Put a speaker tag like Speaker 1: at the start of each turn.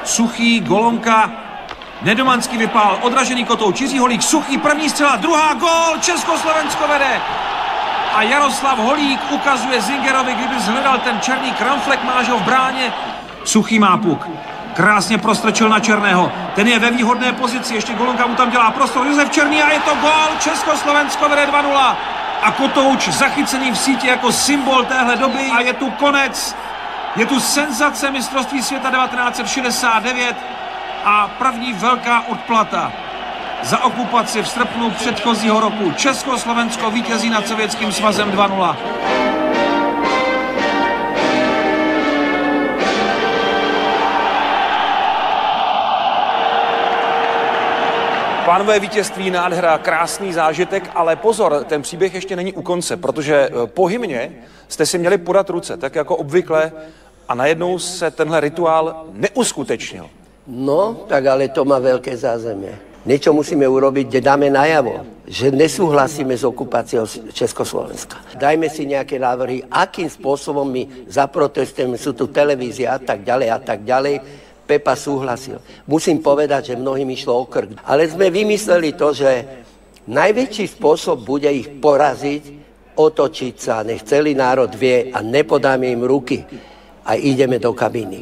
Speaker 1: Suchý, Golonka, Nedomanský vypál, odražený Kotouč, Jiří Holík, Suchý, první střela, druhá, gól, Československo vede. A Jaroslav Holík ukazuje Zingerovi, kdyby zhledal ten černý kramflek, máš ho v bráně. Suchý má puk. Krásně prostrčil na Černého. Ten je ve výhodné pozici, ještě Golonka mu tam dělá prostor. Josef Černý a je to gól, Československo vede 2-0. A Kotouč zachycený v síti jako symbol téhle doby a je tu konec. Je tu senzace mistrovství světa 1969 a první velká odplata za okupaci v srpnu předchozího roku. Československo vítězí nad Sovětským svazem 2-0.
Speaker 2: Pánové, vítězství, nádhera, krásný zážitek, ale pozor, ten příběh ještě není u konce, protože po hymně jste si měli podat ruce, tak jako obvykle, a najednou se tenhle rituál neuskutečnil.
Speaker 3: No, tak ale to má veľké zázemie. Niečo musíme urobiť, kde dáme najavo, že nesúhlasíme s okupáciou Československa. Dajme si nejaké návrhy, akým spôsobom my zaprotestujeme, sú tu televízie a tak ďalej a tak ďalej. Pepa súhlasil. Musím povedať, že mnohým išlo o krk. Ale sme vymysleli to, že najväčší spôsob bude ich poraziť, otočiť sa, nech celý národ vie a nepodáme im ruky a ideme do kabíny.